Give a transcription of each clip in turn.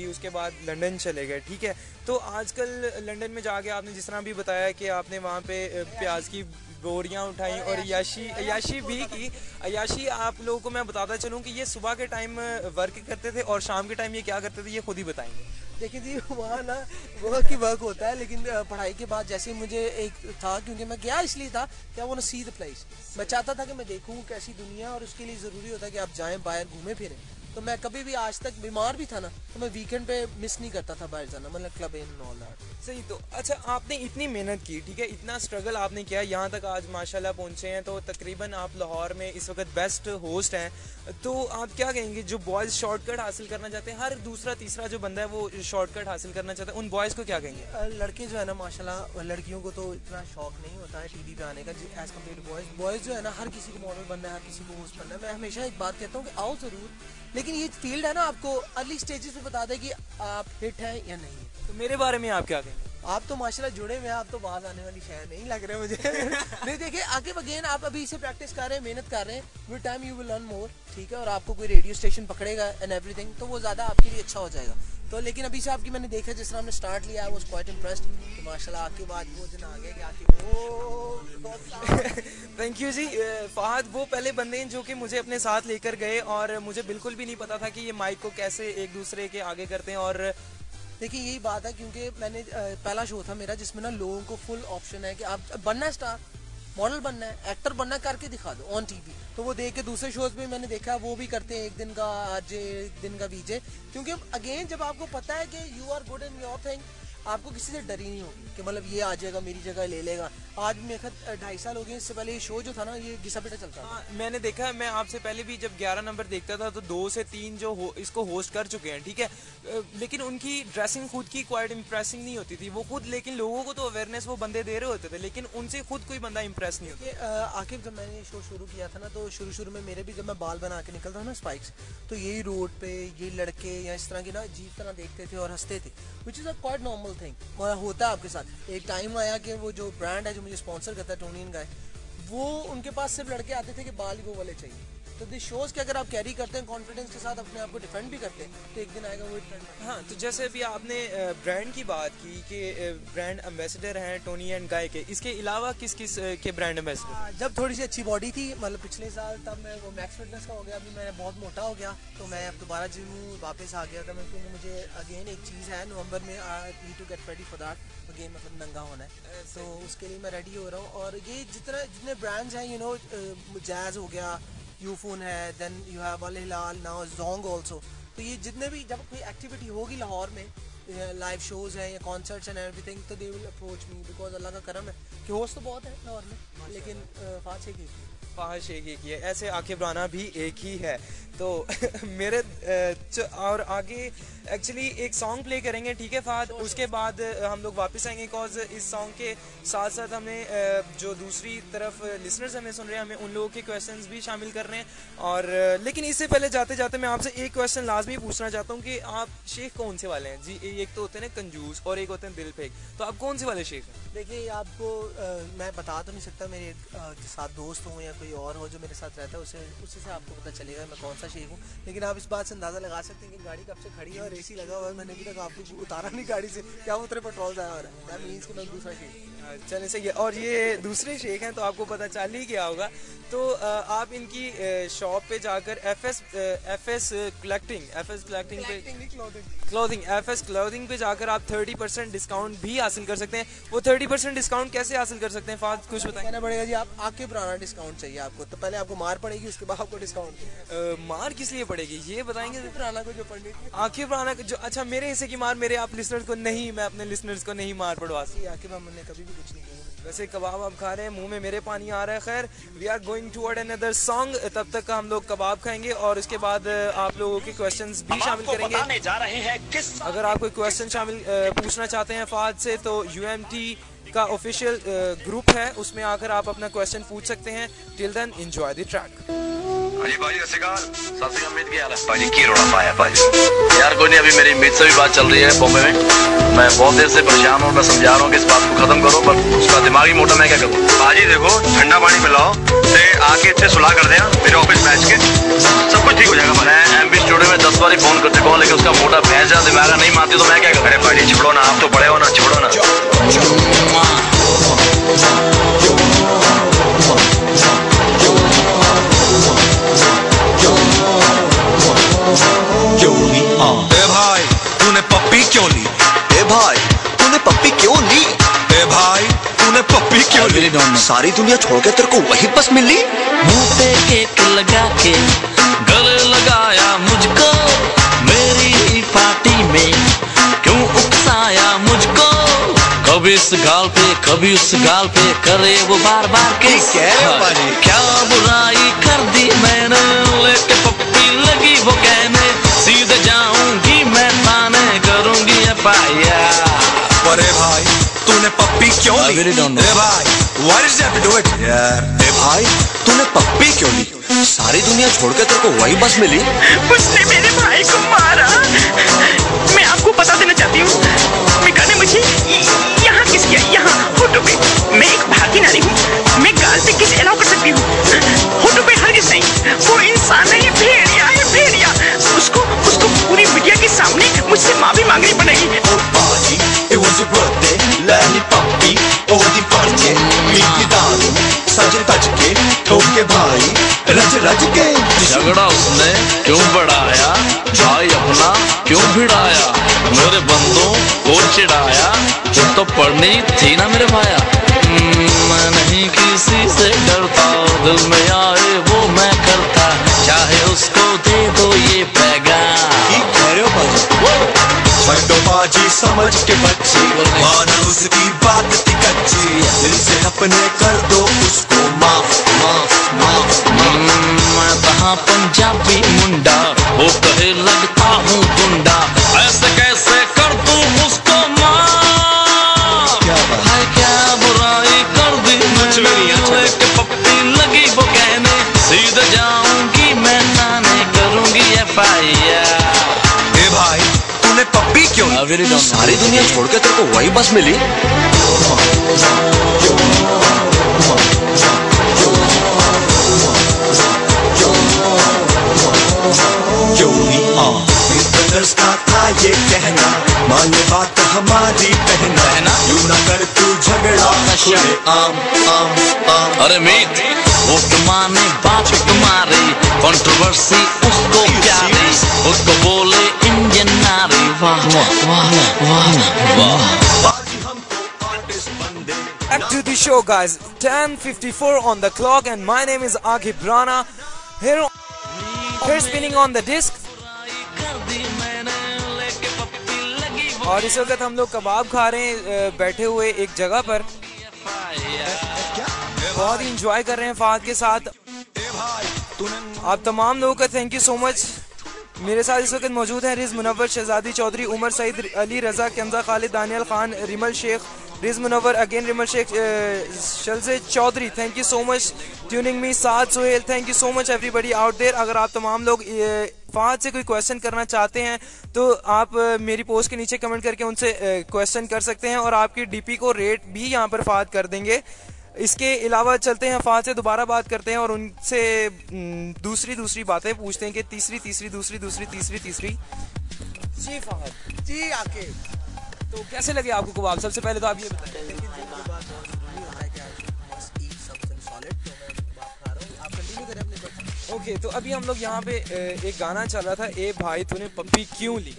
उसके बाद लंदन चले गए, ठीक है। तो आजकल लंदन में जाके आपने जिस तरह भी बताया कि आपने वहाँ पे प्याज की बोरियां उठाई और अयाशी भी की। अयाशी आप लोगों को मैं बताता चलूँ कि ये सुबह के टाइम वर्क करते थे और शाम के टाइम ये क्या करते थे, ये खुद ही बताएंगे। देखिए जी, वहाँ ना वर्क ही वर्क होता है, लेकिन पढ़ाई के बाद जैसे मुझे एक था, क्योंकि मैं गया इसलिए था कि I want to see the place. मैं चाहता था कि मैं देखूँ कैसी दुनिया, और उसके लिए ज़रूरी होता है कि आप जाएं बाहर घूमें फिरें। तो मैं कभी भी आज तक बीमार भी था ना, तो मैं वीकेंड पे मिस नहीं करता था बाहर जाना, मतलब क्लब इन ऑल दैट। सही। तो अच्छा, आपने इतनी मेहनत की, ठीक है, इतना स्ट्रगल आपने किया, यहाँ तक आज माशाल्लाह पहुँचे हैं। तो तकरीबन आप लाहौर में इस वक्त बेस्ट होस्ट हैं। तो आप क्या कहेंगे जो बॉयज़ शॉर्टकट हासिल करना चाहते हैं, हर दूसरा तीसरा जो बंदा है वो शॉर्टकट हासिल करना चाहता है, उन बॉयज़ को क्या कहेंगे? लड़के जो है ना माशाल्लाह, लड़कियों को तो इतना शौक नहीं होता है टीवी पे आने का as compare to boys. Boys जो है ना, हर किसी को मॉडल बनना है, हर किसी को होस्ट बनना है। मैं हमेशा एक बात कहता हूँ कि आओ ज़रूर, लेकिन ये फील्ड है ना, आपको अर्ली स्टेजेस पे बता दे कि आप हिट हैं या नहीं। तो मेरे बारे में आप क्या कहेंगे? आप तो माशाल्लाह जुड़े हुए हैं, आप तो बाहर आने वाली शायद नहीं लग रहे मुझे। नहीं, देखिए आगे अगेन आप अभी इसे प्रैक्टिस कर रहे हैं, मेहनत कर रहे हैं, with time you will learn more, ठीक है। और आपको कोई रेडियो स्टेशन पकड़ेगा एंड एवरीथिंग, तो वो ज़्यादा आपके लिए अच्छा हो जाएगा। तो लेकिन अभी से आपकी मैंने देखा जिस तरह हमने स्टार्ट लिया, आई वाज क्वाइट इम्प्रेस्ड। तो माशाल्लाह आपके बाद वो दिन आ गया कि आपकी थैंक यू जी। फहद वो पहले बंदे हैं जो कि मुझे अपने साथ लेकर गए, और मुझे बिल्कुल भी नहीं पता था कि ये माइक को कैसे एक दूसरे के आगे करते हैं। और देखिए यही बात है, क्योंकि मैंने पहला शो था मेरा जिसमें ना लोगों को फुल ऑप्शन है कि आप बनना है स्टार, मॉडल बनना है, एक्टर बनना है, करके दिखा दो ऑन टीवी। तो वो देख के दूसरे शोज में मैंने देखा वो भी करते हैं, एक दिन का आरजे, एक दिन का वीजे। क्योंकि अगेन जब आपको पता है कि you are good in your thing, आपको किसी से डर ही नहीं होगी कि मतलब ये आ जाएगा मेरी जगह ले लेगा। आज मेरे ख्याल 2.5 साल हो गए, इससे पहले ये शो जो था ना ये घिसा पिटा चलता था। मैंने देखा, मैं आपसे पहले भी जब 11 नंबर देखता था तो 2 से 3 जो इसको होस्ट कर चुके हैं, ठीक है। लेकिन उनकी ड्रेसिंग खुद की क्वाइट इंप्रेसिंग नहीं होती थी वो खुद, लेकिन लोगों को तो अवेयरनेस वो बंदे दे रहे होते थे, लेकिन उनसे खुद कोई बंदा इंप्रेस नहीं होता। आखिर जब मैंने शो शुरू किया था ना, तो शुरू में मेरे भी जब मैं बाल बना के निकलता था ना स्पाइक्स, तो यही रोड पे ये लड़के या इस तरह की ना अजीब तरह देखते थे और हंसते थे, which is a quite normal thing. होता है आपके साथ। एक टाइम आया कि वो जो ब्रांड है जो मुझे स्पॉन्सर करता है, टोनी एंड गाय, वो उनके पास सिर्फ लड़के आते थे कि बाल ही वो वाले चाहिए। तो दिस शोज कि अगर आप कैरी करते हैं कॉन्फिडेंस के साथ, अपने आप को डिफेंड भी करते हैं, तो एक दिन आएगा वो ट्रेंड। हाँ, तो जैसे अभी आपने ब्रांड की बात की कि ब्रांड एम्बेसडर हैं टोनी एंड गाय के, इसके अलावा किस किस के ब्रांड एम्बेसडर? जब थोड़ी सी अच्छी बॉडी थी, मतलब पिछले साल, तब मैं वो मैक्स फिटनेस का हो गया। अभी मैं बहुत मोटा हो गया, तो मैं अब दोबारा जिम वापस आ गया था मैं, क्योंकि मुझे अगेन एक चीज़ है, नवंबर में I need to get ready for that, again मतलब नंगा होना है, तो उसके लिए मैं रेडी हो रहा हूँ। और ये जितने ब्रांड्स हैं, यू नो, जैज़ हो गया, यूफोन है, देन यू हैव अल हिलाल, नाउ जोंग ऑल्सो। तो ये जितने भी जब कोई एक्टिविटी होगी लाहौर में, लाइव शोज हैं या कॉन्सर्ट्स एंड एवरीथिंग, तो they will approach me, because Allah का करम है कि होस्ट तो बहुत है लाहौर में, लेकिन फास्ट एक ही है, ऐसे आकिब राना भी एक ही है। तो मेरे और आगे एक्चुअली एक सॉन्ग प्ले करेंगे, ठीक है फहद, उसके बाद हम लोग वापस आएंगे, बिकॉज इस सॉन्ग के साथ साथ हमें जो दूसरी तरफ लिसनर्स हमें सुन रहे हैं, हमें उन लोगों के क्वेश्चंस भी शामिल कर रहे हैं। और लेकिन इससे पहले जाते जाते मैं आपसे एक क्वेश्चन लाजमी पूछना चाहता हूँ कि आप शेख कौन से वाले हैं जी? एक तो होते हैं ना कंजूस और एक होते हैं दिल फेंक, तो आप कौन से वाले शेख हैं? देखिए आपको मैं बता तो नहीं सकता, मेरे साथ दोस्त हो या कोई और हो जो मेरे साथ रहता है, उसी से आपको पता चलेगा मैं कौन सा शेख हूँ। लेकिन आप इस बात से अंदाज़ा लगा सकते हैं कि गाड़ी कब से खड़ी है और एसी लगा हुआ है, मैंने अभी तक आपको उतारा नहीं गाड़ी से, क्या उतरे पेट्रोल जाया हो रहा है, दैट मींस कि मैं दूसरा शेख। चले सही है। और ये दूसरे शेख हैं तो आपको पता चल ही गया होगा। तो आप इनकी शॉप पे जाकर एफएस क्लोथिंग पे जाकर आप 30% डिस्काउंट भी हासिल कर सकते हैं। वो 30% डिस्काउंट कैसे हासिल कर सकते हैं फाद, कुछ बताएं? कहना पड़ेगा जी, आप आके पुराना डिस्काउंट चाहिए आपको, तो पहले आपको मार पड़ेगी, उसके बाद आपको डिस्काउंट। मार किस लिए पड़ेगी ये बताएंगे? पुराना को जो पड़नी आखिर पुराना जो, अच्छा मेरे हिस्से की मार मेरे आप लिसनर्स को नहीं, मैं अपने लिसनर्स को नहीं मार पड़वा सकती। आखिर हमने कभी भी कुछ नहीं किया। वैसे कबाब आप खा रहे हैं, मुंह में मेरे पानी आ रहा है। खैर, we are going toward another song, तब तक हम लोग कबाब खाएंगे और उसके बाद आप लोगों के क्वेश्चंस भी शामिल करेंगे। जा रहे हैं किस अगर आप कोई क्वेश्चन शामिल पूछना चाहते हैं फाद से, तो UMT का ऑफिशियल ग्रुप है, उसमें आकर आप अपना क्वेश्चन पूछ सकते हैं। Till then enjoy the track. अजी भाई सत उम्मीद क्या हाल है भाजी की रोड़ा पाया भाजी यार कोई नहीं अभी मेरी मीत से भी बात चल रही है बॉम्बे में मैं बहुत देर से परेशान हूँ मैं समझा रहा हूँ कि इस बात को खत्म करो पर उसका दिमागी मोटा मैं क्या करूँ भाजी देखो ठंडा पानी पिलाओ ते आके इतने सुलह कर दिया मेरे ऑफिस बैठ के सब कुछ ठीक हो जाएगा मैं एमपी स्टूडियो में 10 बार फोन कर चुका हूँ लेकिन उसका मोटा भैंस जा दिमाग नहीं मानती तो मैं क्या करूँ। अरे भाजी छोड़ो ना आप तो बड़े हो ना छोड़ो ना ए भाई तूने पप्पी क्यों ली? ए भाई तूने पप्पी क्यों ली? ए भाई तूने पप्पी क्यों ली? सारी दुनिया छोड़ के तेरे को वही बस मिली? मुंह पे केक लगा के गले लगाया मुझको मेरी ही पार्टी में क्यों उकसाया मुझको कभी इस गाल पे कभी उस गाल पे करे वो बार बार किस क्या बुराई कर दी मैंने लेके पप्पी लगी वो कहने सीधे जाऊंगी मैं थाने करूंगी एफआईआर। अरे भाई तूने पप्पी क्यों ली? ए भाई why did you have to do it यार? ए भाई तूने पप्पी क्यों ली? सारी दुनिया छोड़ के तेरे को वही बस मिली? उसने मेरे भाई को मारा। मैं आपको बता देना चाहती हूँ मिका ने मुझे यहाँ किस किया यहाँ होटो पे। मैं एक भागी नारी हूँ मैं गाल पे किस अलाउ कर सकती हूँ होटो पे हर किस नहीं वो इंसान नहीं भेड़िया है भेड़िया उसको उसको पूरी मीडिया के सामने मुझसे माफी मांगनी पड़ेगी। बाजी it was your birthday लाली पप्पी ओदी पड़ के मीठी दारू सजे तज के ठोक के भाई रज रज के झगड़ा उसने क्यों बढ़ाया भाई अपना क्यों भिड़ाया मेरे बंदों को चिढ़ाया तो पढ़नी थी ना मेरे भाया। मैं नहीं किसी से डरता दिल में आए वो मैं करता चाहे उसको दे दो ये पैगाम। ठीक कह रहे हो भाई छड्डो बाजी समझ के बच्चे मानो उसकी बात थी कच्ची दिल से अपने कर दो उसको माफ माफ माफ मैं कहाँ पंजाबी मुंडा वो कहे लगता हूँ गुंडा ऐसे कैसे कर दूँ उसको माफ हाय क्या बुराई कर दी मैंने लेके पप्पी लगी वो कहने सीधे जाऊंगी मैं थाने करूंगी एफआईआर। ए भाई तूने पप्पी क्यों ली? सारी दुनिया छोड़ के तेरे को वही बस मिली? का था ये कहना माने बात हमारी पहना यूं ना कर तू झगड़ा खुले आम आम आम। अरे मीत वोट माने बात तुम्हारी कंट्रोवर्सी उसको प्यारी उसको बोले इंडियन नारी वाह वाह वाह वाह। Back to the show guys, 10:54 on the clock and my name is Akib Rana here spinning on the disc और इस वक्त हम लोग कबाब खा रहे हैं बैठे हुए एक जगह पर बहुत ही इंजॉय कर रहे हैं फाद के साथ। आप तमाम लोगों का थैंक यू सो मच। मेरे साथ इस वक्त मौजूद हैं रिज मुनव्वर शहजादी चौधरी उमर सईद अली रजा केमजा खालिद दानियल खान रिमल शेख रिज मुनव्वर अगेन रिमल शेख शलजे Chaudhary thank you so much tuning me Saad Sohail thank you so much everybody out there. अगर आप तमाम लोग फाद से कोई क्वेश्चन करना चाहते हैं तो आप मेरी पोस्ट के नीचे कमेंट करके उनसे क्वेश्चन कर सकते हैं और आपकी डीपी को रेट भी यहाँ पर फाद कर देंगे। इसके अलावा चलते हैं फाद से दोबारा बात करते हैं और उनसे दूसरी बातें पूछते हैं कि तीसरी जी फाद जी आके तो कैसे लगे आपको कबाब? सबसे पहले तो आप ये बताएं। ओके तो अभी हम लोग यहाँ पे एक गाना चल रहा था ए भाई तूने पप्पी क्यों ली?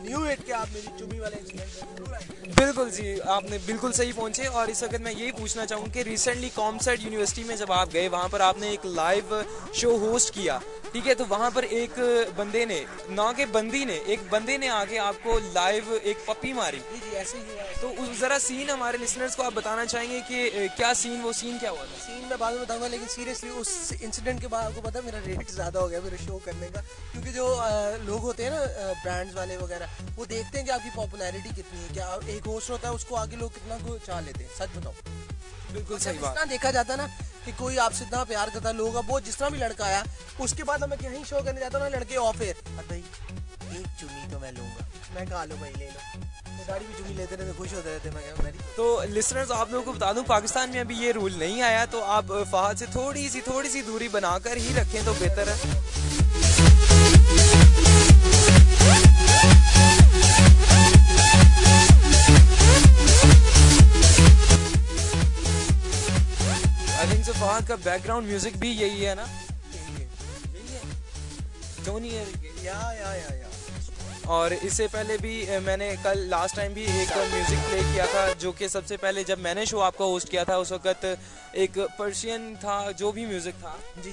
न्यू इट के आप मेरी चुमी वाले इंसिडेंट। बिल्कुल जी आपने बिल्कुल सही पहुंचे और इस वक्त मैं यही पूछना चाहूँ कि रिसेंटली कॉमसेट यूनिवर्सिटी में जब आप गए वहाँ पर आपने एक लाइव शो होस्ट किया ठीक है तो वहाँ पर एक बंदे ने ना के बंदी ने एक बंदे ने आके आपको लाइव एक पप्पी मारी। जी ऐसे ही हुआ। तो उस जरा सीन हमारे लिसनर्स को आप बताना चाहेंगे कि क्या सीन वो सीन क्या हुआ था? सीन मैं बाद में बताऊंगा लेकिन सीरियसली उस इंसिडेंट के बाद आपको पता है मेरा रेट ज़्यादा हो गया मेरे शो करने का क्योंकि जो लोग होते हैं ना ब्रांड्स वाले वगैरह वो देखते हैं कि आपकी पॉपुलैरिटी कितनी है क्या एक होस्ट होता है उसको आगे लोग कितना को चाह लेते हैं। सच बताओ बिल्कुल सही बात। देखा जाता ना कि कोई आपसे इतना प्यार करता है, लोग अब वो जिस तरह भी लड़का आया उसके बाद मैं कहीं शो करने जाता हूँ ना, लड़के ऑफ एयर भाई एक चुन्नी तो मैं लूंगा, मैं कहा लो भाई ले लो, तो गाड़ी भी चुन्नी लेते रहते, खुश होते रहते। मैं कहा मेरी तो लिसनर्स आप लोगों को बता दूं पाकिस्तान में अभी ये रूल नहीं आया, तो आप फहद से थोड़ी सी दूरी बनाकर ही रखें तो बेहतर है। आई थिंक सो फहद का बैकग्राउंड म्यूजिक भी यही है ना, यही है टोनी या। और इससे पहले भी मैंने कल लास्ट टाइम भी एक म्यूजिक प्ले किया था, जो कि सबसे पहले जब मैंने शो आपका होस्ट किया था उस वक्त एक पर्शियन था जो भी म्यूजिक था। जी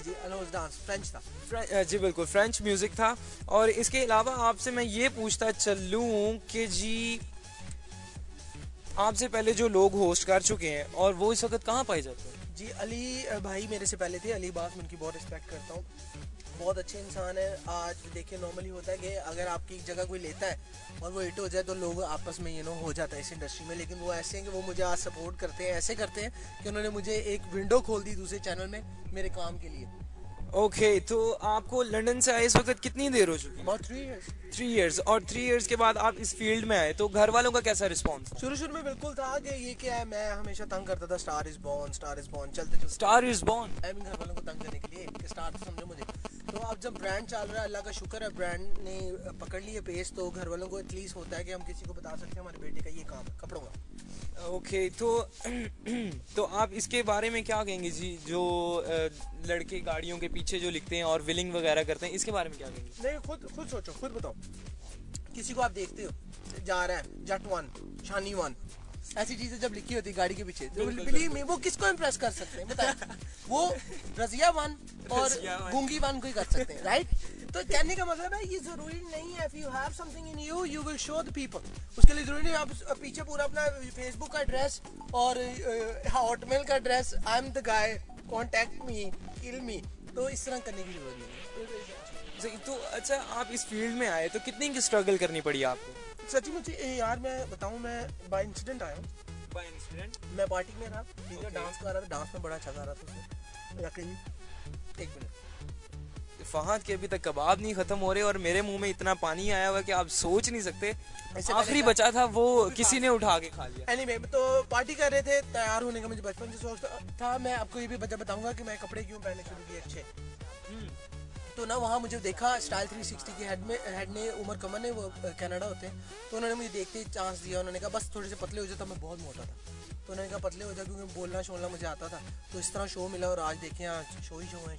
डांस फ्रेंच था। जी बिल्कुल फ्रेंच म्यूजिक था। और इसके अलावा आपसे मैं ये पूछता चलूँ कि जी आपसे पहले जो लोग होस्ट कर चुके हैं और वो इस वक्त कहाँ पाए जाते हैं? जी अली भाई मेरे से पहले थे, अली बास, मैं उनकी बहुत रिस्पेक्ट करता हूँ, बहुत अच्छे इंसान है। आज देखिए नॉर्मली होता है कि अगर आपकी एक जगह कोई लेता है और वो हिट हो जाए तो लोग आपस में हो जाता है इस इंडस्ट्री में, लेकिन वो ऐसे हैं कि वो मुझे आज सपोर्ट करते हैं, ऐसे करते हैं कि उन्होंने मुझे एक विंडो खोल दी दूसरे चैनल में मेरे काम के लिए। ओके तो आपको लंदन से आए इस वक्त कितनी देर हो चुकी है? About 3 years। 3 years। और 3 years के बाद आप इस फील्ड में आए तो घर वालों का कैसा रिस्पॉन्स? शुरू में बिल्कुल था कि ये क्या है, मैं हमेशा तंग करता था स्टार इज बॉर्न चलते star is born, I mean घर वालों को तंग करने के लिए कि स्टार तो समझो मुझे। तो अब जब ब्रांड चल रहा है, अल्लाह का शुक्र है ब्रांड ने पकड़ लिया पेस, तो घर वालों को एटलीस्ट होता है कि हम किसी को बता सकते हैं हमारे बेटे का ये काम है कपड़ों का। ओके तो आप इसके बारे में क्या कहेंगे जी, जो लड़के गाड़ियों के पीछे जो लिखते हैं और विलिंग वगैरह करते हैं, इसके बारे में क्या कहेंगे? नहीं खुद सोचो, खुद बताओ, किसी को आप देखते हो जा रहा है जट 1 शानी 1 ऐसी चीजें जब लिखी होती है गाड़ी के पीछे, तो बिलीव मी वो किसको इम्प्रेस कर सकते हैं बताएं? वो रजिया 1 और गूंगी 1 को ही कर सकते हैं, राइट? तो कहने का मतलब है ये जरूरी नहीं है, if you have something in you you will show the people. उसके लिए जरूरी नहीं आप पीछे पूरा अपना फेसबुक का एड्रेस और हॉटमेल का address, I am the guy, contact me, kill me, तो इस तरह करने की जरूरत नहीं है। तो अच्छा आप इस फील्ड में आए तो कितनी की स्ट्रगल करनी पड़ी आपको? सच्ची मुझे यार मैं बताऊं, मैं बाय इंसिडेंट आया हूँ। Bye incident? मैं पार्टी में था, ठीक है, डांस कर रहा था, डांस में बड़ा अच्छा गा रहा था उसमें। एक मिनट, फहद के अभी तक कबाब नहीं खत्म हो रहे और मेरे मुंह में इतना पानी आया हुआ कि आप सोच नहीं सकते। आखिरी बचा था वो किसी ने उठा के खा लिया। एनीवे तो पार्टी कर रहे थे, तैयार होने का मुझे बचपन से शौक था। मैं आपको ये भी बताऊंगा कि मैं कपड़े क्यों पहनने शुरू किए अच्छे। तो ना वहाँ मुझे देखा स्टाइल 360 के हेड ने उमर कमर ने, वो कनाडा होते हैं, तो उन्होंने मुझे देखते ही चांस दिया। उन्होंने कहा बस थोड़े से पतले हो जाता, मैं बहुत मोटा था, तो उन्होंने कहा पतले हो जाए क्योंकि बोलना शोलना मुझे आता था। तो इस तरह शो मिला और आज देखें आज शो ही शो है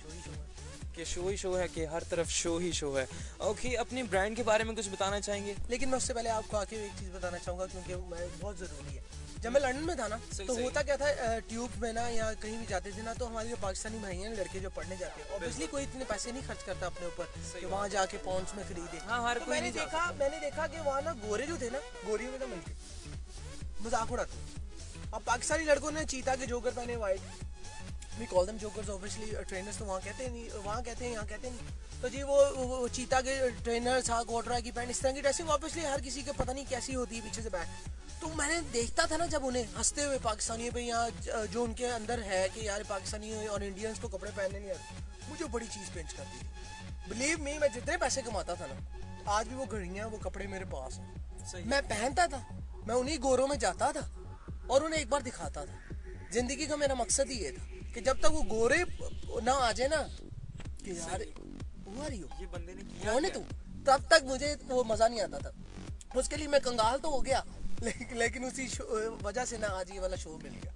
कि शो ही शो है कि हर तरफ शो ही शो है। ओके अपने ब्रांड के बारे में कुछ बताना चाहेंगे? लेकिन मैं उससे पहले आपको आके एक चीज़ बताना चाहूँगा क्योंकि बहुत ज़रूरी है। जब मैं लंदन में था ना तो होता क्या था, ट्यूब में ना या कहीं भी जाते थे ना, तो हमारे जो पाकिस्तानी भाई हैं लड़के जो पढ़ने जाते हैं, ऑब्वियसली कोई इतने पैसे नहीं खर्च करता अपने ऊपर कि वहाँ जाके पॉन्ड्स में खरीदे। तो मैंने देखा कि वहाँ ना गोरे जो थे ना, गोरियों में ना मिलके मजाक उड़ाते। अब पाकिस्तानी लड़कों ने चीता के जोकर पहने white, we call them jokers obviously, trainers तो वहाँ कहते नहीं, वहाँ कहते हैं यहाँ कहते नहीं। तो जी वो चीता के ट्रेनर्स, हाँ कोटरा की पैंट, इस तरह की ड्रेसिंग ऑब्वियसली हर किसी के पता नहीं कैसी होती है पीछे से बैठ। तो मैंने देखता था ना जब उन्हें हंसते हुए पाकिस्तानियों पे, यहाँ जो उनके अंदर है कि यार पाकिस्तानी और इंडियंस को कपड़े पहनने नहीं आते, मुझे बड़ी चीज़ पेंच करती थी। बिलीव मी, मैं जितने पैसे कमाता था ना, आज भी वो घड़ियाँ वो कपड़े मेरे पास हैं, मैं पहनता था, मैं उन्हीं गोरों में जाता था और उन्हें एक बार दिखाता था। जिंदगी का मेरा मकसद ही ये था कि जब तक वो गोरे ना आ जाए ना कि यार ये बंदे ने किया कौन है तू, तब तक मुझे वो मज़ा नहीं आता था। उसके लिए मैं कंगाल तो हो गया, लेकिन उसी वजह से ना आज ये वाला शो मिल गया।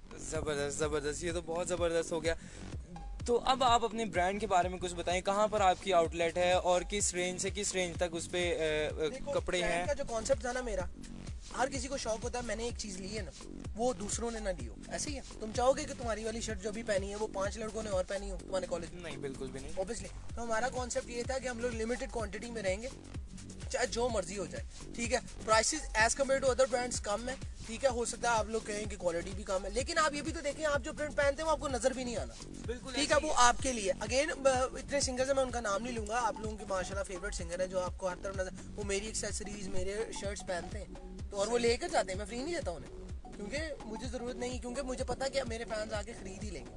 ज़बरदस्त, ये तो बहुत ज़बरदस्त हो गया। तो अब आप अपने ब्रांड के बारे में कुछ बताएं, कहाँ पर आपकी आउटलेट है और किस रेंज से किस रेंज तक उस पे कपड़े हैं? का जो कॉन्सेप्ट था ना मेरा, हर किसी को शौक होता है मैंने एक चीज़ ली है ना वो दूसरों ने ना ली हो, ऐसे ही है। तुम चाहोगे कि तुम्हारी वाली शर्ट जो भी पहनी है वो 5 लड़कों ने और पहनी हो तुम्हारे कॉलेज में? नहीं, बिल्कुल भी नहीं, ऑब्वियसली। तो हमारा कॉन्सेप्ट ये था कि हम लोग लिमिटेड क्वांटिटी में रहेंगे, चाहे जो मर्जी हो जाए, ठीक है। Prices as compare to other brands कम है, ठीक है। हो सकता है आप लोग कहें कि क्वालिटी भी कम है, लेकिन आप ये भी तो देखें, आप जो प्रिंट पहनते हैं वो आपको नजर भी नहीं आना, बिल्कुल ठीक है। वो आपके लिए अगेन इतने सिंगर्स हैं, मैं उनका नाम नहीं लूंगा, आप लोगों की माशाल्लाह फेवरेट सिंगर है जो आपको हर तरफ नजर, वो मेरी एक्सेसरीज मेरे शर्ट्स पहनते हैं तो और वो लेकर जाते हैं, मैं फ्री नहीं देता उन्हें क्योंकि मुझे ज़रूरत नहीं, क्योंकि मुझे पता है कि मेरे फैंस आके खरीद ही लेंगे।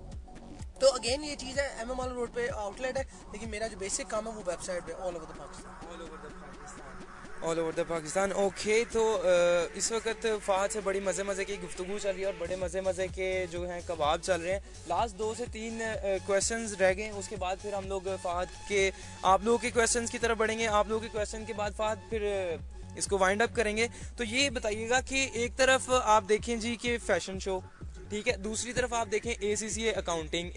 तो अगेन ये चीज़ है, MM रोड पे आउटलेट है, लेकिन मेरा जो बेसिक काम है वो वेबसाइट पे all over the Pakistan. Okay, तो इस वक्त फ़ाहद से बड़ी मज़े की गुफ्तगू चल रही है और बड़े मज़े के जो हैं कबाब चल रहे हैं। लास्ट 2 से 3 क्वेश्चंस रह गए, उसके बाद फिर हम लोग फ़ाहद के आप लोगों के क्वेश्चंस की तरफ बढ़ेंगे। आप लोगों के क्वेश्चन के बाद फ़ाहद फिर इसको वाइंड अप करेंगे। तो ये बताइएगा कि एक तरफ आप देखें जी कि फैशन शो, ठीक है, दूसरी तरफ आप देखें ACCA अकाउंटिंग,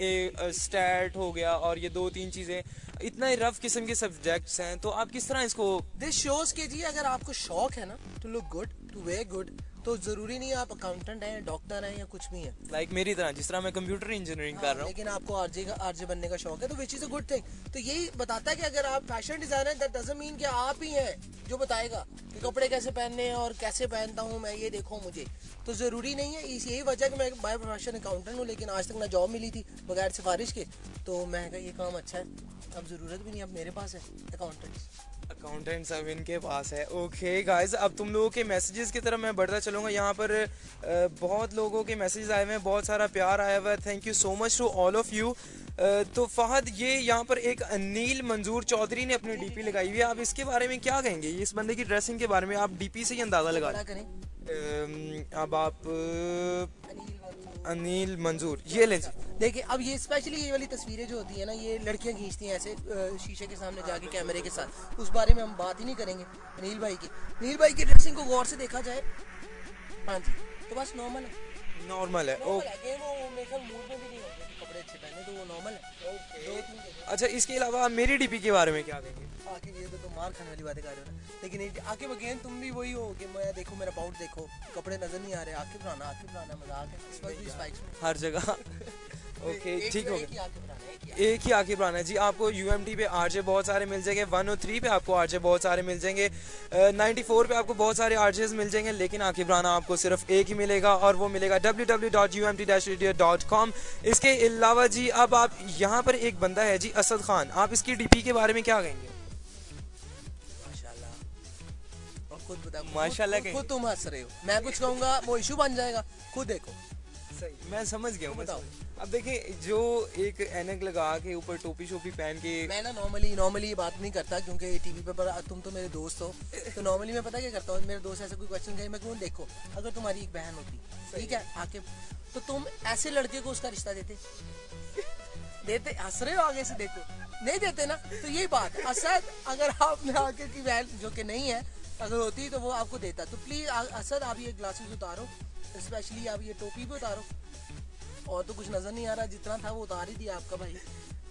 स्टैट हो गया, और ये 2-3 चीज़ें इतना ही रफ किस्म के सब्जेक्ट्स हैं, तो आप किस तरह इसको दिस शोज के जी अगर आपको शौक है ना to look good, to wear good, तो जरूरी नहीं आप अकाउंटेंट हैं, डॉक्टर हैं या कुछ भी है, लाइक मेरी तरह, जिस तरह मैं कंप्यूटर इंजीनियरिंग कर रहा हूँ, लेकिन आपको आरजे बनने का शौक है, तो which is a good thing. तो यही बताता है कि अगर आप fashion designer, that doesn't mean कि आप ही हैं जो बताएगा कि कपड़े कैसे पहनने हैं और कैसे पहनता हूँ मैं, ये देखो मुझे, तो ज़रूरी नहीं है। यही वजह कि मैं बाय प्रोफेशन अकाउंटेंट हूँ, लेकिन आज तक ना जॉब मिली थी बगैर सिफारिश के, तो मैं कहा ये काम अच्छा है, अब ज़रूरत भी नहीं, अब मेरे पास है अकाउंटेंट्स अब इनके पास है। ओके गाइस, अब तुम लोगों के मैसेजेस की तरफ मैं बढ़ता चलूँगा। यहाँ पर बहुत लोगों के मैसेजेस आए हुए हैं, बहुत सारा प्यार आया हुआ है, thank you so much to all of you. तो फहद, ये यहाँ पर एक अनिल मंजूर चौधरी ने अपनी DP लगाई हुई है, आप इसके बारे में क्या कहेंगे? इस बंदे की ड्रेसिंग के बारे में आप DP से ही अंदाज़ा लगा करें। अब आप अनिल मंजूर, ये लें। देखिए, अब ये स्पेशली ये वाली तस्वीरें जो होती है ना, ये लड़कियां खींचती हैं ऐसे शीशे के सामने जाके कैमरे के साथ, उस बारे में हम बात ही नहीं करेंगे। अनिल भाई की ड्रेसिंग को गौर से देखा जाए, हाँ जी, तो बस नॉर्मल है। वो मेरे ख्याल मूड में भी नहीं होते कि कपड़े अच्छे पहने, तो वो नॉर्मल है। अच्छा, इसके अलावा मेरी DP के बारे में क्या कहेंगे? आखिर ये तो मार खाने वाली बातें कर रहे हो ना, लेकिन आके अगेन तुम भी वही हो कि मैं देखो मेरा बाउट देखो, कपड़े नजर नहीं आ रहे, आके बनाना मजाक है, इस वक्त भी स्पाइक्स में हर जगह। ओके, ठीक हो गया, एक ही आके बनाना है जी। आपको UMT पे RJ बहुत सारे मिल जाएंगे, 103 पे आपको RJ बहुत सारे मिल जाएंगे, 94 पे आपको बहुत सारे RJs मिल जाएंगे, लेकिन आके बनाना आपको सिर्फ एक ही मिलेगा, और वो मिलेगा www.umt-radio.com। इसके अलावा जी, अब आप यहाँ पर एक बंदा है जी, असद खान, आप इसकी DP के बारे में क्या कहेंगे? खुद बताओ, माशाल्लाह खुद तुम हंस रहे हो, मैं कुछ कहूँगा वो इशू बन जाएगा, खुद देखो। सही, मैं समझ गया हूँ, बताओ। अब देखें, जो एक ऐनक लगा के ऊपर टोपी शोपी पहन के, मैं ना नॉर्मली बात नहीं करता, क्योंकि टीवी पे पर तुम तो मेरे दोस्त हो, तो नॉर्मली मैं पता क्या करता हूँ, मेरे दोस्त ऐसे कोई क्वेश्चन कहे, मैं कहूँ देखो अगर तुम्हारी एक बहन होती, ठीक है, आके तो तुम ऐसे लड़के को उसका रिश्ता देते? हंस रहे हो, आगे से देखो, नहीं देते ना। तो यही बात है, असद अगर आपने आके की बहन जो कि नहीं है अगर होती तो वो आपको देता। तो प्लीज असद, आप ये ग्लासेस उतारो, स्पेशली आप ये टोपी भी उतारो, और तो कुछ नजर नहीं आ रहा, जितना था वो उतार ही दिया आपका भाई,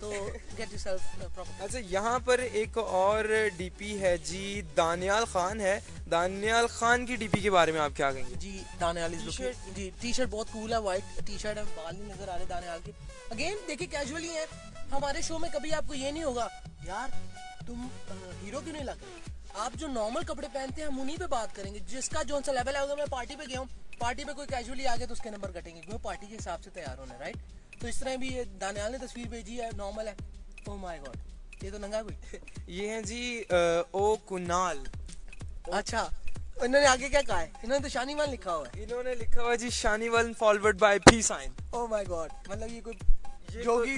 तो गेट योरसेल्फ प्रॉपर। अच्छा, यहाँ पर एक और DP है जी, दानियाल खान है। दानियाल खान की DP के बारे में आप क्या कहेंगे? जी, दानियाल इज लुकिंग जी, टी-शर्ट बहुत कूल है, वाइट टी-शर्ट है, बाल नहीं नजर आ रहे दानियाल के। अगेन देखिए, कैजुअली है, हमारे शो में कभी आपको ये नहीं होगा यार तुम हीरो क्यों नहीं लग रहे। आप जो नॉर्मल कपड़े पहनते हैं हम उन्हीं पे बात करेंगे, जिसका जो सा लेवल है। अगर मैं पार्टी पे गया हूँ, पार्टी पे कोई कैजुअली आ गया तो उसके नंबर कटेंगे, क्योंकि पार्टी के हिसाब से तैयार होना है, राइट। तो इस तरह भी दानियाल ने तस्वीर भेजी है, नॉर्मल है। ओह माय गॉड, ये तो नंगा कोई। ये है जी ओ कुनाल। अच्छा, इन्होंने आगे क्या कहा है? इन्होंने तो शानीवाल लिखा हुआ है। इन्होंने लिखा हुआ है जी, Shaniwal forward by P sign. Oh my god, मतलब ये कोई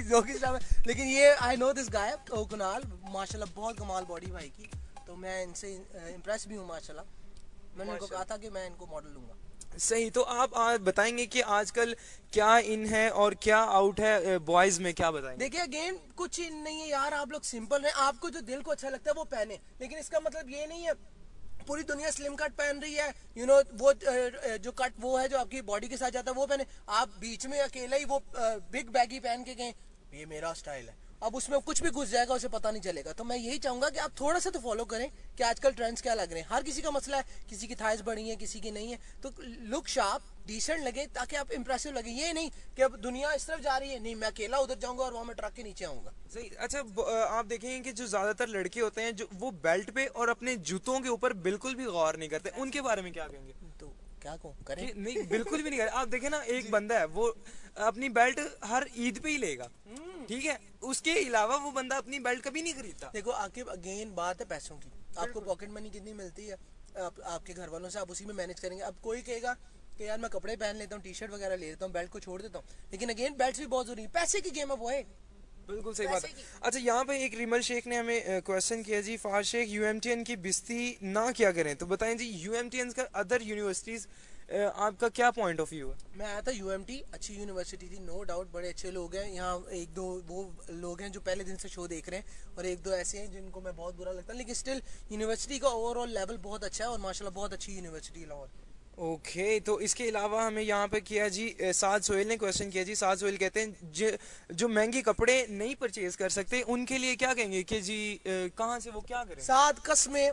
जोगी स्टाफ है। लेकिन ये I know this guy, oh Kunal, माशाल्लाह बहुत कमाल बॉडी भाई की, तो मैं इनसे इम्प्रेस भी हूँ माशाल्लाह। मैंने इनको कहा था कि मैं इनको मॉडल लूंगा। सही, तो आप बताएंगे कि आजकल क्या इन है और क्या आउट है बॉयज में, क्या बताएंगे? देखिए, अगेन कुछ नहीं है यार, आप लोग सिंपल रहे, आपको जो दिल को अच्छा लगता है वो पहने, लेकिन इसका मतलब ये नहीं है पूरी दुनिया स्लिम कट पहन रही है, यू नो, वो जो कट वो है जो आपकी बॉडी के साथ जाता है वो पहने। आप बीच में अकेला ही वो बिग बैगी पहन के गए, ये मेरा स्टाइल है, अब उसमें कुछ भी घुस जाएगा, उसे पता नहीं चलेगा। तो मैं यही चाहूंगा कि आप थोड़ा सा तो फॉलो करें कि आजकल ट्रेंड्स क्या लग रहे हैं। हर किसी का मसला है, किसी की थाइज बड़ी है, किसी की नहीं है, तो लुक शार्प डिसेंट लगे, ताकि आप इंप्रेसिव लगे। ये नहीं कि अब दुनिया इस तरफ जा रही है, नहीं मैं अकेला उधर जाऊंगा और वहां मैं ट्रक के नीचे आऊंगा। सही। अच्छा, आप देखेंगे कि जो ज्यादातर लड़के होते हैं जो वो बेल्ट पे और अपने जूतों के ऊपर बिल्कुल भी गौर नहीं करते, उनके बारे में क्या कहेंगे? तो क्या कहूँ, करें? नहीं, बिल्कुल भी नहीं करे। आप देखें ना, एक बंदा है वो अपनी बेल्ट हर ईद पे ही लेगा, ठीक है, उसके अलावा वो बंदा अपनी बेल्ट कभी नहीं खरीदता। देखो, आखिर अगेन बात है पैसों की, आपको पॉकेट मनी कितनी मिलती है आपके घर वालों से, आप उसी में मैनेज करेंगे। अब कोई कहेगा कि यार मैं कपड़े पहन लेता हूँ, टी शर्ट वगैरह ले लेता हूँ, बेल्ट को छोड़ देता हूँ, लेकिन अगेन बेल्ट भी बहुत जरूरी है, पैसे की गेम है वो है। बिल्कुल सही बात है। अच्छा, यहाँ पे एक रिमल शेख ने हमें क्वेश्चन किया जी, फहाद शेख यूएमटीएन की बिस्ती ना क्या करें, तो बताएं जी यूएमटीएन का अदर यूनिवर्सिटीज आपका क्या पॉइंट ऑफ व्यू है? मैं आया था यूएमटी, अच्छी यूनिवर्सिटी थी, नो डाउट, बड़े अच्छे लोग हैं यहाँ। एक दो वो लोग हैं जो पहले दिन से शो देख रहे हैं और एक दो ऐसे हैं जिनको मैं बहुत बुरा लगता है, लेकिन स्टिल यूनिवर्सिटी का ओवरऑल लेवल बहुत अच्छा है और माशाल्लाह बहुत अच्छी यूनिवर्सिटी है लाहौर। ओके तो इसके अलावा हमें यहाँ पे किया जी साद सोहेल ने क्वेश्चन किया जी। साद सोहेल कहते हैं जो महंगे कपड़े नहीं परचेज कर सकते उनके लिए क्या कहेंगे कि जी कहाँ से वो क्या करें? साद कसमें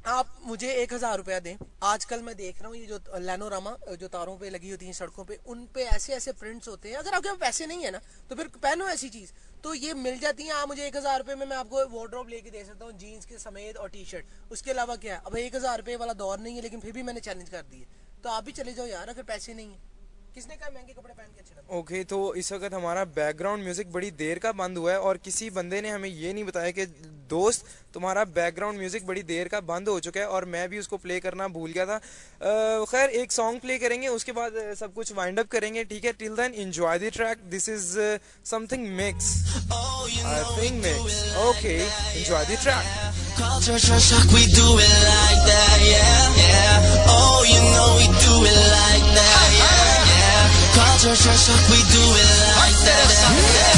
आप मुझे 1000 रुपया दें। आजकल मैं देख रहा हूँ ये जो लैनोरामा जो तारों पे लगी होती हैं सड़कों पे, उन पे ऐसे ऐसे प्रिंट्स होते हैं, अगर आपके पास पैसे नहीं है ना तो फिर पहनो ऐसी चीज, तो ये मिल जाती है। आप मुझे 1000 रुपये में मैं आपको वार्डरोब लेके दे सकता हूँ, जीन्स के समेत और टी शर्ट। उसके अलावा क्या है, अब 1000 रुपये वाला दौर नहीं है, लेकिन फिर भी मैंने चैलेंज कर दी है, तो आप भी चले जाओ यार अगर पैसे नहीं है। किसने कहा महंगे कपड़े पहन के अच्छा लगता? ओके तो इस वक्त हमारा बैकग्राउंड म्यूजिक बड़ी देर का बंद हुआ है और किसी बंदे ने हमें ये नहीं बताया कि दोस्त तुम्हारा बैकग्राउंड म्यूजिक बड़ी देर का बंद हो चुका है, और मैं भी उसको प्ले करना भूल गया था। खैर एक सॉन्ग प्ले करेंगे, उसके बाद सब कुछ वाइंड अप करेंगे, ठीक है? Till then enjoy the track, this is something mix, I think mix. Okay enjoy the track. Culture shock, we do it like that, yeah, yeah. Oh, you know we do it like that, yeah, yeah. Culture shock, we do it like that, yeah.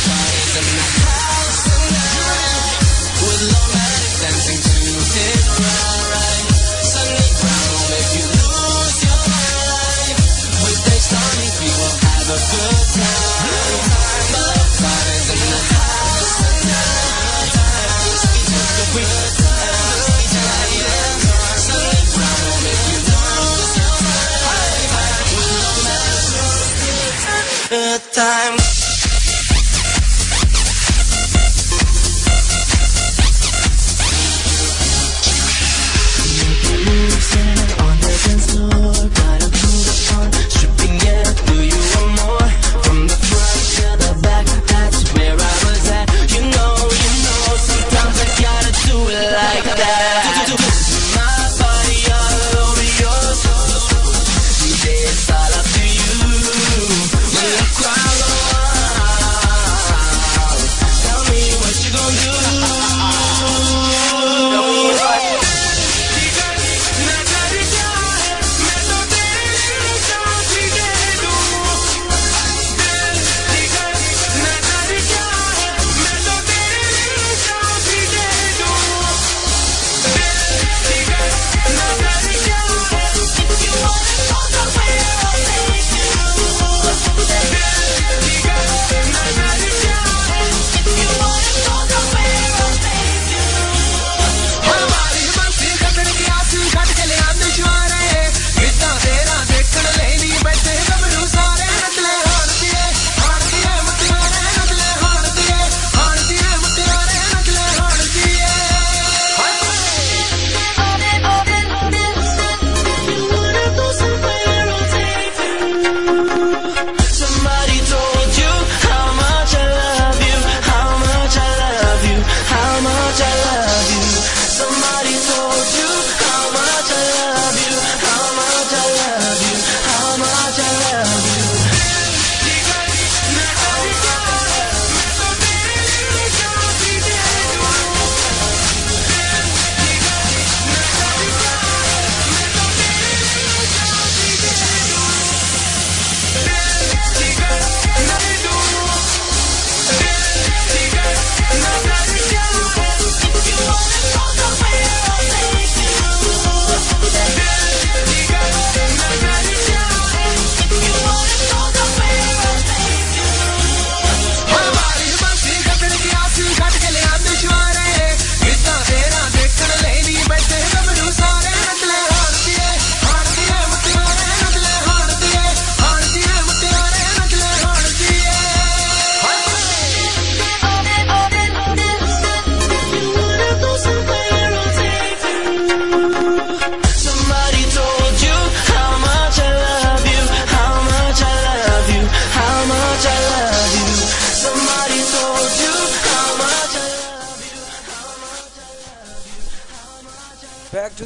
Parties in the house tonight, with long nights dancing to it right. Sunny brown will make you lose your mind. With Dave Stormy, we will have a good time. Parties in the house tonight. Time. On the dance floor, gotta move on, stripping, yeah, do you want more? From the front to the back, that's where I was at. You know, sometimes I gotta do it like that. My body all over yours, DJ, it's all up to you. When the crowd goes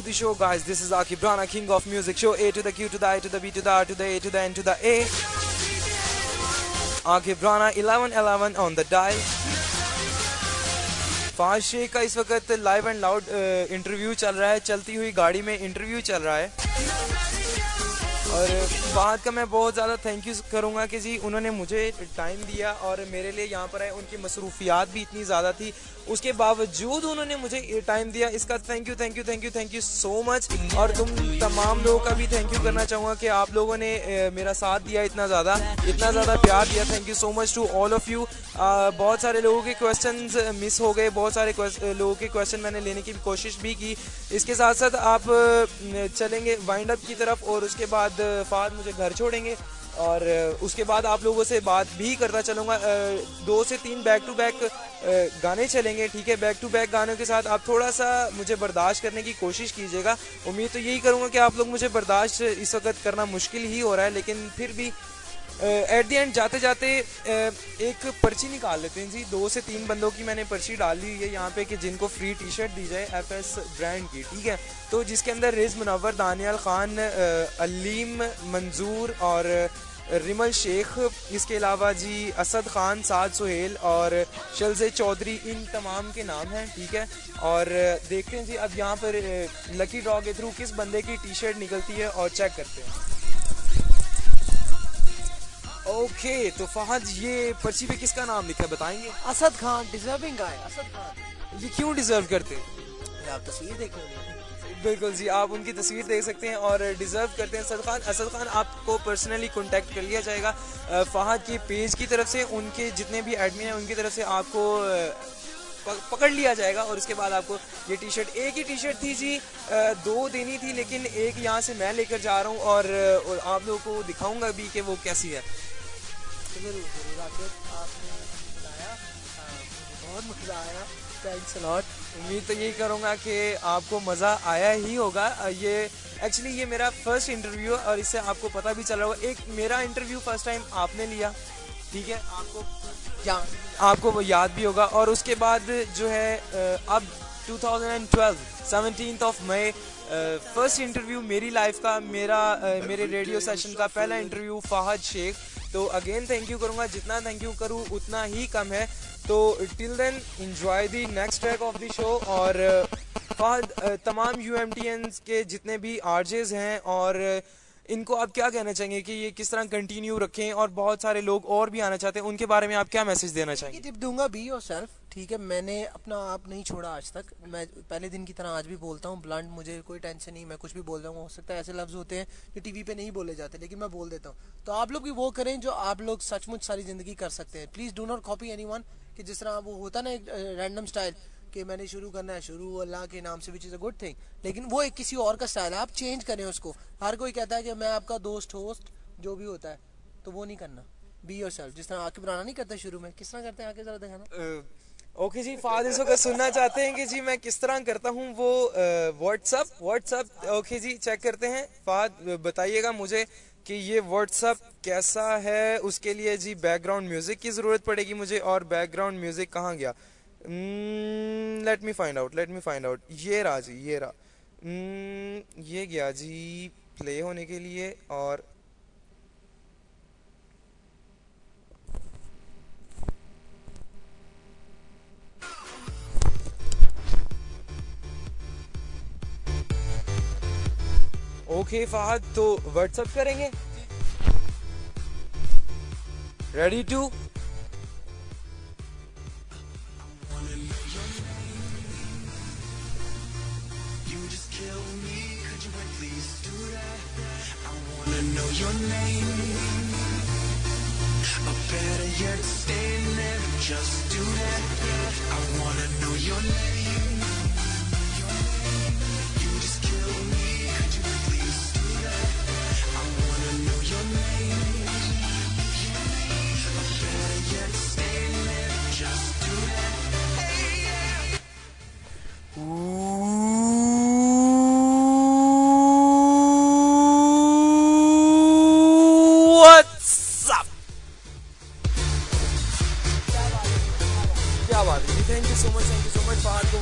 to the show, guys. This is Akib Rana, king of music show. A to the Q to the I to the B to the R to the A to the N to the A. Akib Rana 1111 on the dial. Fahad Sheikh का इस वक्त live and loud interview चल रहा है, चलती हुई गाड़ी में इंटरव्यू चल रहा है। और फहाद का मैं बहुत ज़्यादा थैंक यू करूँगा कि जी उन्होंने मुझे टाइम दिया और मेरे लिए यहाँ पर आए। उनकी मसरूफियात भी इतनी ज़्यादा थी, उसके बावजूद उन्होंने मुझे टाइम दिया। इसका thank you thank you thank you thank you so much. और तुम तमाम लोगों का भी थैंक यू करना चाहूँगा कि आप लोगों ने मेरा साथ दिया, इतना ज़्यादा प्यार दिया। Thank you so much to all of you. बहुत सारे लोगों के क्वेश्चंस मिस हो गए, बहुत सारे लोगों के क्वेश्चन मैंने लेने की कोशिश भी की। इसके साथ साथ आप चलेंगे वाइंड अप की तरफ और उसके बाद फहाद मुझे घर छोड़ेंगे और उसके बाद आप लोगों से बात भी करता चलूँगा। 2 से 3 बैक टू बैक गाने चलेंगे, ठीक है। बैक टू बैक गानों के साथ आप थोड़ा सा मुझे बर्दाश्त करने की कोशिश कीजिएगा। उम्मीद तो यही करूँगा कि आप लोग मुझे बर्दाश्त इस वक्त करना मुश्किल ही हो रहा है, लेकिन फिर भी एट द एंड जाते जाते एक पर्ची निकाल लेते हैं जी। 2 से 3 बंदों की मैंने पर्ची डाल ली है यहाँ पे कि जिनको फ्री टी शर्ट दी जाए FS ब्रांड की, ठीक है। तो जिसके अंदर रिज मुनव्वर, दानियाल खान, अलीम मंजूर और रिमल शेख, इसके अलावा जी असद खान, साद सुहेल और शलजे चौधरी, इन तमाम के नाम हैं, ठीक है। और देखते हैं जी अब यहाँ पर लकी ड्रॉ के थ्रू किस बंदे की टी शर्ट निकलती है और चेक करते हैं। ओके तो फहद ये पर्ची पे किसका नाम लिखा है बताएंगे? असद खान, डिजर्विंग गाय असद खान। ये क्यों डिजर्व करते हैं? आप तस्वीर देखो। बिल्कुल जी, आप उनकी तस्वीर देख सकते हैं और डिजर्व करते हैं। असद खान आपको पर्सनली कांटेक्ट कर लिया जाएगा फहद के पेज की तरफ से। उनके जितने भी एडमिन हैं उनकी तरफ से आपको पकड़ लिया जाएगा और उसके बाद आपको ये टी शर्ट, एक ही टी शर्ट थी जी, 2 देनी थी, लेकिन एक यहाँ से मैं लेकर जा रहा हूँ और आप लोगों को दिखाऊंगा भी कि वो कैसी है। जरूर आपने बुलाया, मुझे बहुत मज़ा आया। Thanks a lot. उम्मीद तो यही करूँगा कि आपको मज़ा आया ही होगा। ये एक्चुअली ये मेरा फर्स्ट इंटरव्यू है और इससे आपको पता भी चल रहा होगा। एक मेरा इंटरव्यू फर्स्ट टाइम आपने लिया, ठीक है, आपको वो याद भी होगा। और उसके बाद जो है अब 2012 17th of May first interview मेरी लाइफ का, मेरे रेडियो सेशन का पहला इंटरव्यू फहद शेख। तो अगेन थैंक यू करूँगा, जितना थैंक यू करूँ उतना ही कम है। तो till then enjoy the next track of the show. और फहद तमाम UMTNs के जितने भी RJs हैं और इनको आप क्या कहना चाहेंगे कि ये किस तरह कंटिन्यू रखें, और बहुत सारे लोग और भी आना चाहते हैं, उनके बारे में आप क्या मैसेज देना चाहेंगे? टिप दूंगा, बी योरसेल्फ, ठीक है। मैंने अपना आप नहीं छोड़ा आज तक। मैं पहले दिन की तरह आज भी बोलता हूँ ब्लंट, मुझे कोई टेंशन नहीं, मैं कुछ भी बोल रहा हूँ। हो सकता है ऐसे लफ्ज़ होते हैं जो टीवी पे नहीं बोले जाते, लेकिन मैं बोल देता हूँ। तो आप लोग भी वो करें जो आप लोग सचमुच सारी ज़िंदगी कर सकते हैं। Please do not copy anyone, कि जिस तरह वो होता ना एक रैंडम स्टाइल कि मैंने शुरू करना है, शुरू अल्लाह के नाम से, which is a good thing, लेकिन वो एक किसी और का स्टाइल है। आप चेंज करें उसको। हर कोई कहता है कि मैं आपका दोस्त, होस्ट, जो भी होता है, तो वो नहीं करना। बी योरसेल्फ, जिस तरह आकिब राना नहीं करता शुरू में, किस तरह करते हैं आके ज़रा दिखाना। ओके जी, फहद इस वक्त सुनना चाहते हैं कि जी मैं किस तरह करता हूँ वो व्हाट्सअप। ओके जी, चेक करते हैं। फहद बताइएगा मुझे कि ये व्हाट्सअप कैसा है। उसके लिए जी बैकग्राउंड म्यूजिक की ज़रूरत पड़ेगी मुझे, और बैकग्राउंड म्यूजिक कहाँ गया? Let me find out. ये रहा जी, ये रहा। ये गया जी प्ले होने के लिए। और ओके फहद, तो व्हाट्सअप करेंगे। Ready to know your name, or better yet, stay there, just do that. I wanna know your name. You just kill me, could you please do that? I wanna know your name, or better yet, stay there, just do that. Hey, yeah. क्या बात है जी, thank you so much Fahad को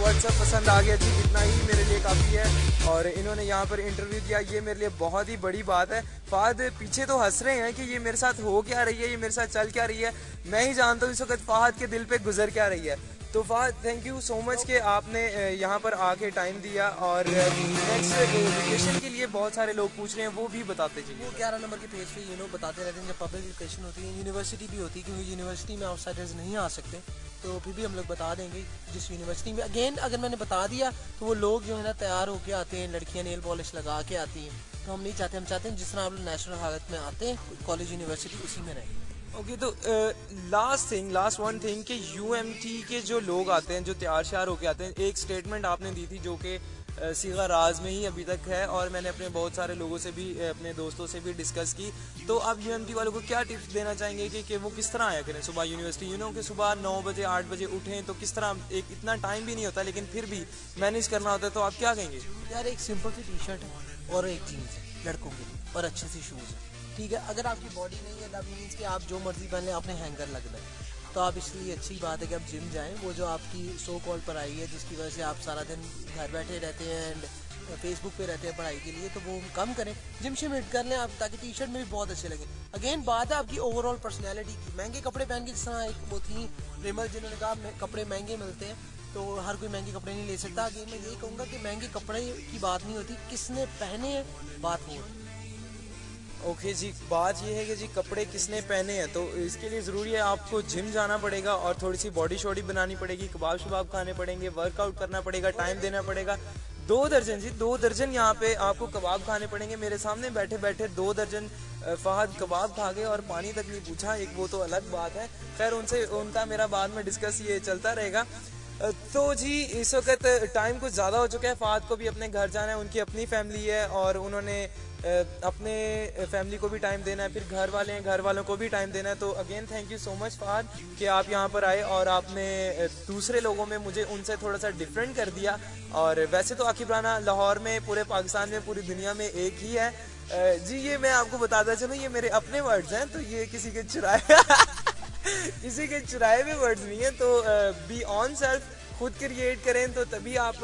और इन्होंने यहाँ पर interview किया, ये मेरे लिए बहुत ही बड़ी बात है। फहद पीछे तो हंस रहे हैं कि ये मेरे साथ हो क्या रही है, ये मेरे साथ चल क्या रही है, मैं ही जानता हूँ इस वक्त फहद के दिल पे गुजर क्या रही है। तो Fahad thank you so much कि आपने यहाँ पर आके टाइम दिया, और नेक्स्ट लोकेशन के लिए बहुत सारे लोग पूछ रहे हैं, वो भी बताते चलिए। वो 11 नंबर के पेज पे बताते रहते हैं जब पब्लिक लोकेशन होती है, यूनिवर्सिटी भी होती है, क्योंकि यूनिवर्सिटी में आउटसाइडर्स नहीं आ सकते, तो फिर भी हम लोग बता देंगे जिस यूनिवर्सिटी में। अगेन अगर मैंने बता दिया तो वो लोग जो है ना तैयार होके आते हैं, लड़कियाँ नेल पॉलिश लगा के आती हैं, तो हम नहीं चाहते। हम चाहते हैं जिस तरह आप लोग नेशनल हालत में आते हैं कॉलेज यूनिवर्सिटी उसी में रहें। ओके तो लास्ट वन थिंग कि यूएमटी के जो लोग आते हैं, जो तैयार श्यार होके आते हैं, एक स्टेटमेंट आपने दी थी जो कि सीगा राज में ही अभी तक है, और मैंने अपने बहुत सारे लोगों से भी, अपने दोस्तों से भी डिस्कस की। तो आप यूएमटी वालों को क्या टिप्स देना चाहेंगे कि वो किस तरह आया करें सुबह यूनिवर्सिटी? कि सुबह 9 बजे 8 बजे उठें, तो किस तरह, एक इतना टाइम भी नहीं होता लेकिन फिर भी मैनेज करना होता है, तो आप क्या कहेंगे? यार एक सिंपल सी टी शर्ट है और एक जीन्स है लड़कों के लिए, और अच्छे से शूज़ है, ठीक है। अगर आपकी बॉडी नहीं है तब मीन्स कि आप जो मर्जी पहन लें, आपने हैंगर लगना है, तो आप इसलिए अच्छी बात है कि आप जिम जाएं। वो जो आपकी सो कॉल पढ़ाई है जिसकी वजह से आप सारा दिन घर बैठे रहते हैं एंड फेसबुक पे रहते हैं पढ़ाई के लिए, तो वो कम करें, जिम शिम हिट कर लें आप, ताकि टी शर्ट में भी बहुत अच्छे लगे। अगेन बात है आपकी ओवरऑल पर्सनैलिटी की। महंगे कपड़े पहन के, जिस तरह एक वो थी प्रेमल जिन्होंने कहा कपड़े महंगे मिलते हैं, तो हर कोई महंगे कपड़े नहीं ले सकता। अगेन मैं यही कहूँगा कि महंगे कपड़े की बात नहीं होती, किसने पहने हैं बात हो। ओके जी, बात ये है कि जी कपड़े किसने पहने हैं, तो इसके लिए ज़रूरी है आपको जिम जाना पड़ेगा और थोड़ी सी बॉडी शॉडी बनानी पड़ेगी, कबाब शबाब खाने पड़ेंगे, वर्कआउट करना पड़ेगा, टाइम देना पड़ेगा। 2 दर्जन जी, 2 दर्जन यहाँ पे आपको कबाब खाने पड़ेंगे। मेरे सामने बैठे बैठे 2 दर्जन फहद कबाब खा गए और पानी तक नहीं पूछा, एक वो तो अलग बात है। खैर उनका मेरा बाद में डिस्कस ये चलता रहेगा। तो जी इस वक्त टाइम कुछ ज़्यादा हो चुका है, फहद को भी अपने घर जाना है, उनकी अपनी फैमिली है और उन्होंने अपने फैमिली को भी टाइम देना है, फिर घर वाले हैं, घर वालों को भी टाइम देना है। तो again thank you so much Fahad कि आप यहाँ पर आए और आपने दूसरे लोगों में मुझे उनसे थोड़ा सा डिफरेंट कर दिया। और वैसे तो आकिब राना लाहौर में, पूरे पाकिस्तान में, पूरी दुनिया में एक ही है जी। ये मैं आपको बताता चलूँ, ये मेरे अपने वर्ड्स हैं, तो ये किसी के चुराए हुए वर्ड्स नहीं है। तो बी ऑन सेल्फ, खुद क्रिएट करें तो तभी आप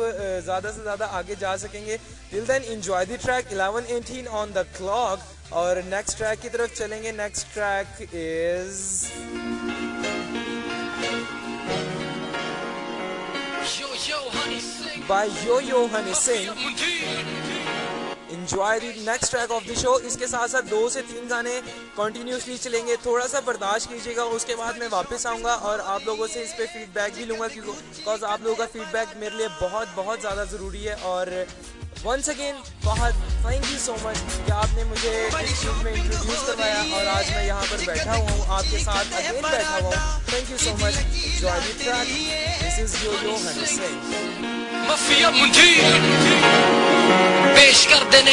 ज़्यादा से ज़्यादा आगे जा सकेंगे। Till then enjoy the track 11:18 on the clock, और नेक्स्ट ट्रैक की तरफ चलेंगे। Next track is by yo yo Honey Singh. Enjoy the next track of the show। इसके साथ साथ 2 से 3 गाने कंटिन्यूसली चलेंगे, थोड़ा सा बर्दाश्त कीजिएगा। उसके बाद मैं वापस आऊँगा और आप लोगों से इस पे फीडबैक भी लूँगा, बिकॉज आप लोगों का फीडबैक मेरे लिए बहुत बहुत ज़्यादा ज़रूरी है। और once again Fahad, thank you so much कि आपने मुझे इस चीज़ में इंट्रोड्यूस करवाया और आज मैं यहाँ पर बैठा हुआ हूँ, आपके साथ अगेन बैठा हुआ हूँ। Thank you so much. Enjoy the track. This is yo yo Honey Singh. Mafia मुंडी पेश कर देने